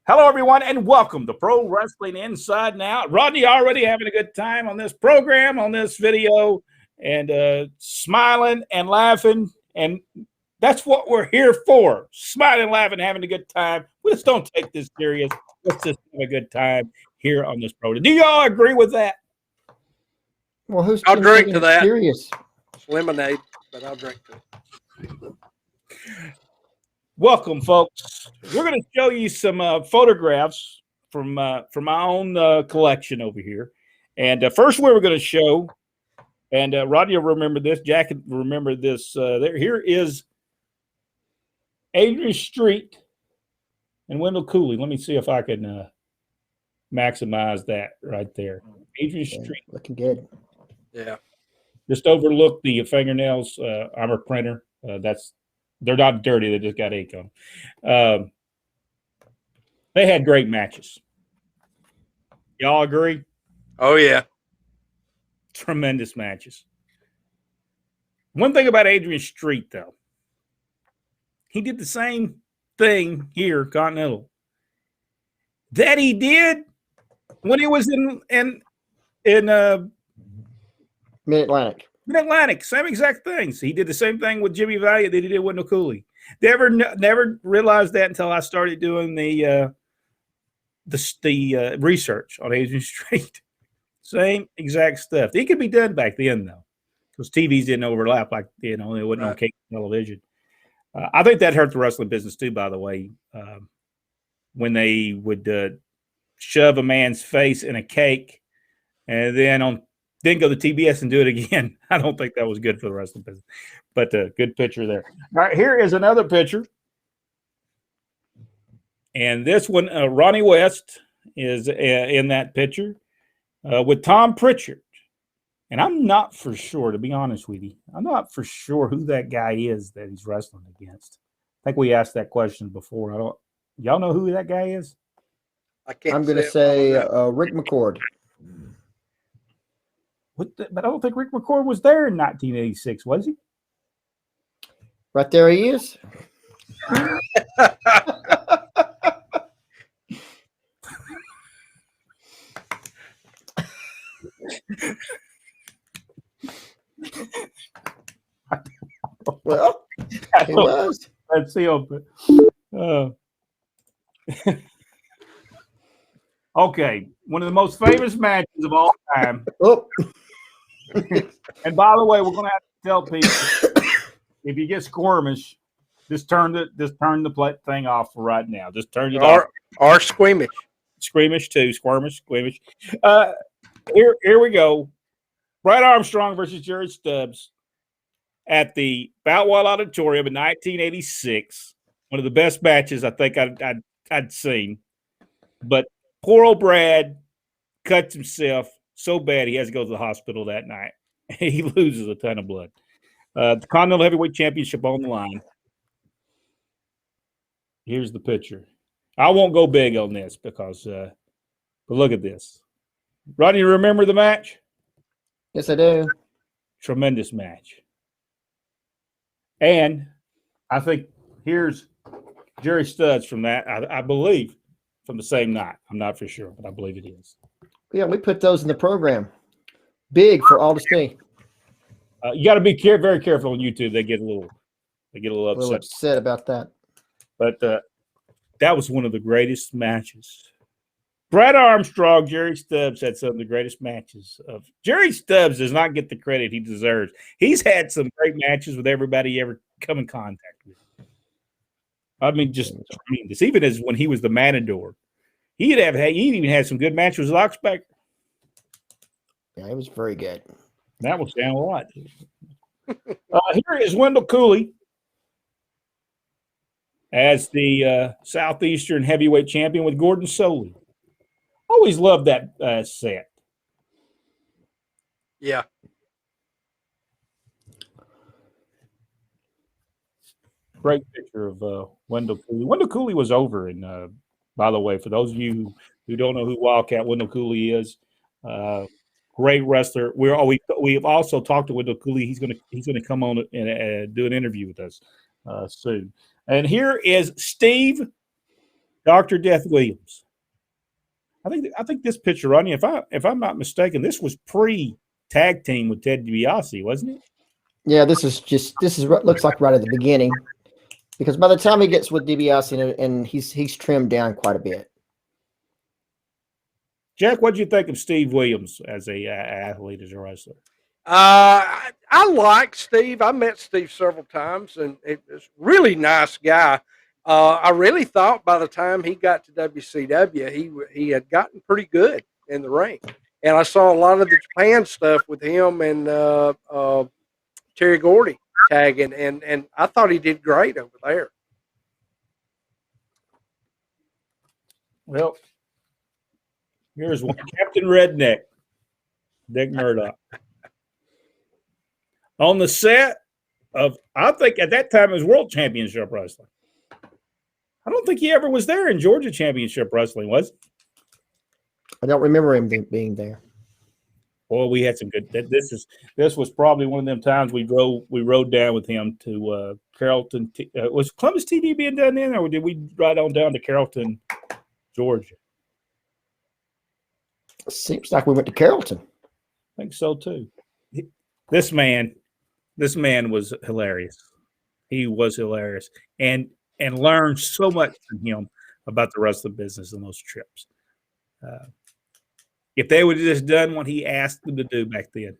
Hello, everyone, and welcome to Pro Wrestling Inside and Out. Rodney already having a good time on this program, on this video, and smiling and laughing. And that's what we're here for, smiling, laughing, having a good time. We just don't take this serious. Let's just have a good time here on this program. Do y'all agree with that? Well, who's I'll drink to that. Serious? Lemonade, but I'll drink to it. Welcome, folks. We're going to show you some photographs from my own collection over here. And first, we were going to show, and Rodney will remember this. Jack will remember this. Here is Avery Street and Wendell Cooley. Let me see if I can maximize that right there. Avery Street, looking good. Yeah. Just overlook the fingernails. I'm a printer. They're not dirty. They just got ink on them. They had great matches. Y'all agree? Oh, yeah. Tremendous matches. One thing about Adrian Street, though, he did the same thing here, Continental, that he did when he was in Mid-Atlantic. Mid-Atlantic, same exact things. He did the same thing with Jimmy Valiant that he did with Wendell Cooley. Never realized that until I started doing the research on Adrian Street. Same exact stuff. It could be done back then, though, because TVs didn't overlap like, it wasn't on cable television. I think that hurt the wrestling business, too, by the way, when they would shove a man's face in a cake and then go to TBS and do it again. I don't think that was good for the wrestling business, but good picture there. All right, here is another picture. And this one, Ronnie West is in that picture with Tom Pritchard. And I'm not for sure, to be honest with you, I'm not for sure who that guy is that he's wrestling against. I think we asked that question before. Y'all know who that guy is? I'm going to say Rick McCord. But I don't think Rick McCord was there in 1986, was he? Right there he is. Well, he was. Let's see. Okay, one of the most famous matches of all time. Oh. And by the way, we're going to have to tell people if you get squirmish, just turn the thing off for right now. Just turn it off. Or squeamish. Squeamish too. Squeamish. Here we go. Brad Armstrong versus Jerry Stubbs at the Boutwell Auditorium in 1986. One of the best matches I think I'd seen. But poor old Brad cuts himself so bad he has to go to the hospital that night. He loses a ton of blood. The Continental Heavyweight Championship on the line. Here's the picture. I won't go big on this because, but look at this. Rodney, you remember the match? Yes, I do. Tremendous match. And I think here's Jerry Stubbs from that, I believe, from the same night. I'm not for sure, but I believe it is. Yeah, we put those in the program. Big for all to see. You got to be very careful on YouTube. They get a little upset. A little upset about that. But that was one of the greatest matches. Brad Armstrong, Jerry Stubbs had some of the greatest matches of. Jerry Stubbs does not get the credit he deserves. He's had some great matches with everybody he ever come in contact with. I mean, just tremendous. Even as when he was the Matador, he even had some good matches with Oxbacker. Yeah, it was very good. That was down a lot. Here is Wendell Cooley as the Southeastern Heavyweight Champion with Gordon Soley. Always loved that set. Yeah. Great picture of Wendell Cooley. Wendell Cooley was over in, by the way, for those of you who don't know who Wildcat Wendell Cooley is, great wrestler. We've also talked to Wendell Cooley. He's gonna come on and do an interview with us soon. And here is Steve Dr. Death Williams. I think this picture, Rodney, if I'm not mistaken, this was pre-tag team with Ted DiBiase, wasn't it? Yeah, this looks like right at the beginning, because by the time he gets with DiBiase and he's trimmed down quite a bit. Jack, what do you think of Steve Williams as a athlete, as a wrestler? I like Steve. I met Steve several times, and he's a really nice guy. I really thought by the time he got to WCW, he had gotten pretty good in the ring. And I saw a lot of the Japan stuff with him and Terry Gordy tagging, and I thought he did great over there. Well, here's one. Captain Redneck, Dick Murdoch. On the set of, I think at that time it was World Championship Wrestling. I don't think he ever was there in Georgia Championship Wrestling, was he? I don't remember him being there. Boy, we had some good. This was probably one of them times we rode down with him to Carrollton. Was Columbus TD being done then, or did we ride on down to Carrollton, Georgia? Seems like we went to Carrollton. I think so too. This man was hilarious. He was hilarious, and learned so much from him about the wrestling business on those trips. If they would have just done what he asked them to do back then,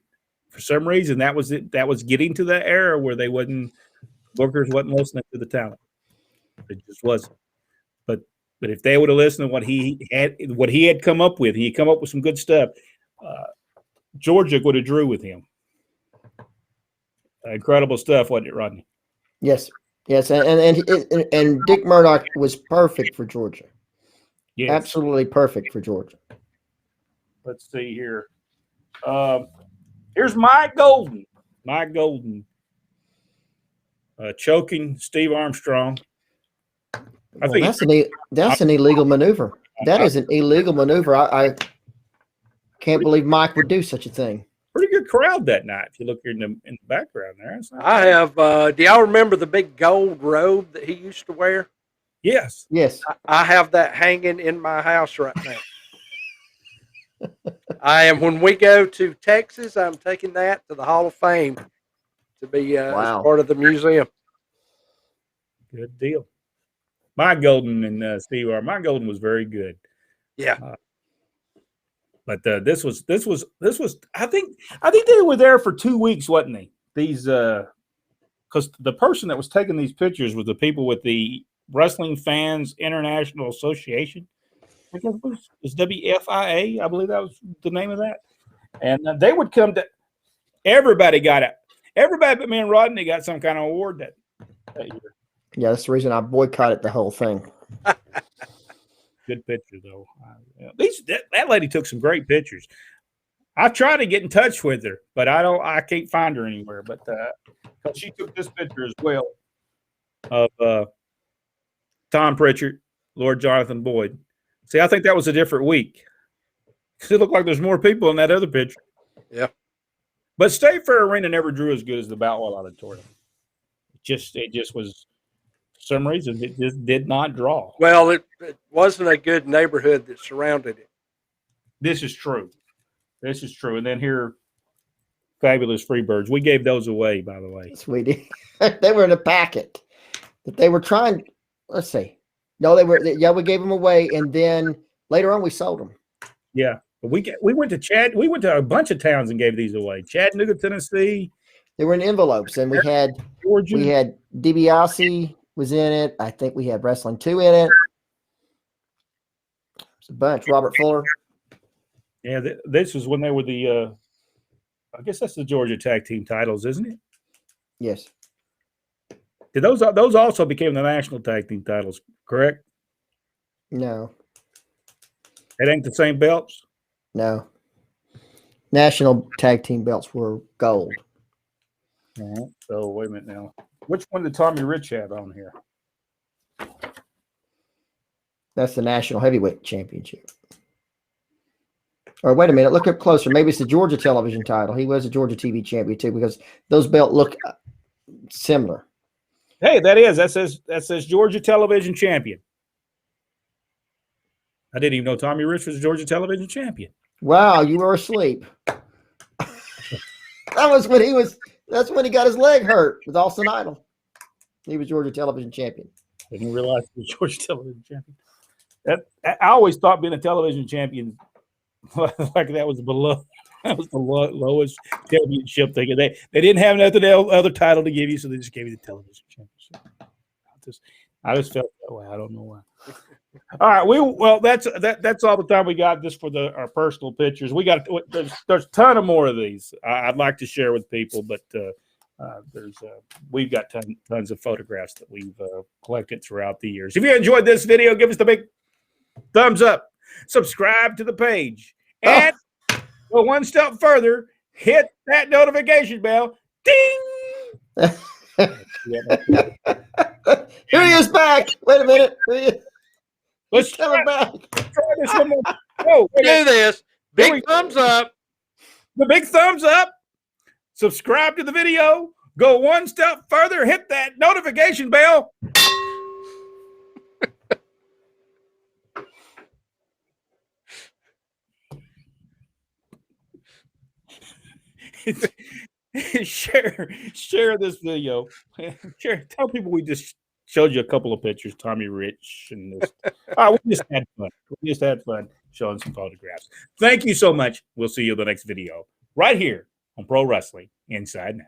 for some reason that was it. That was getting to the era where bookers wasn't listening to the talent. It just wasn't. But if they would have listened to what he had come up with, he had come up with some good stuff. Georgia would have drew with him. Incredible stuff, wasn't it, Rodney? Yes, and Dick Murdoch was perfect for Georgia. Yes. Absolutely perfect for Georgia. Let's see here. Here's Mike Golden. Mike Golden choking Steve Armstrong. I think that's an illegal maneuver. That is an illegal maneuver. I can't believe Mike would do such a thing. Pretty good crowd that night. If you look here in the background there, I have. Do y'all remember the big gold robe that he used to wear? Yes. I have that hanging in my house right now. When we go to Texas, I'm taking that to the Hall of Fame to be as part of the museum. Good deal. Mike Golden and Steve R. Mike Golden was very good. Yeah. But this was. I think they were there for 2 weeks, wasn't they? These because the person that was taking these pictures was the people with the Wrestling Fans International Association. I think it was WFIA. I believe that was the name of that. And they would come to. Everybody got it. Everybody but me and Rodney got some kind of award that year. Yeah, that's the reason I boycotted the whole thing. Good picture, though. That lady took some great pictures. I've tried to get in touch with her, but I can't find her anywhere. But she took this picture as well of Tom Pritchard, Lord Jonathan Boyd. See, I think that was a different week. It looked like there's more people in that other picture. Yeah. But State Fair Arena never drew as good as the Boutwell Auditorium. It just was. For some reason, it just did not draw. Well, it wasn't a good neighborhood that surrounded it. This is true. And then here, Fabulous Freebirds. We gave those away, by the way. Sweetie. They were in a packet that they were trying. Let's see. No, they were. Yeah, we gave them away, and then later on we sold them. Yeah, but we went to Chad. We went to a bunch of towns and gave these away. Chattanooga, Tennessee. They were in envelopes, and we had Georgia. We had DiBiase was in it. I think we had Wrestling 2 in it. It's a bunch. Robert Fuller. Yeah, this was when they were the. I guess that's the Georgia Tag Team titles, isn't it? Yes. Did those also became the national tag team titles? Correct. No. It ain't the same belts. No. National tag team belts were gold. All right. So wait a minute now. Which one did Tommy Rich have on here? That's the National Heavyweight Championship. Or wait a minute, look up closer. Maybe it's the Georgia television title. He was a Georgia TV champion too, because those belts look similar. Hey, that says Georgia television champion. I didn't even know Tommy Rich was a Georgia television champion. Wow, you were asleep. That's when he got his leg hurt with Austin Idol. He was Georgia television champion. I didn't realize he was Georgia television champion. I always thought being a television champion like that was below. That was the lowest championship thing. They didn't have nothing other title to give you, so they just gave you the television championship. I just felt that way. I don't know why. All right, that's all the time we got just for our personal pictures. There's a ton of more of these I'd like to share with people, but we've got tons of photographs that we've collected throughout the years. If you enjoyed this video, give us the big thumbs up, subscribe to the page, and go one step further, hit that notification bell. Ding! Here he is back. Wait a minute. Let's coming back. Try this one more. Oh, Do this. Big thumbs up. The big thumbs up. Subscribe to the video. Go one step further. Hit that notification bell. Share this video. Tell people we just showed you a couple of pictures, Tommy Rich and this. We just had fun showing some photographs. Thank you so much. We'll see you in the next video right here on Pro Wrestling Inside Now.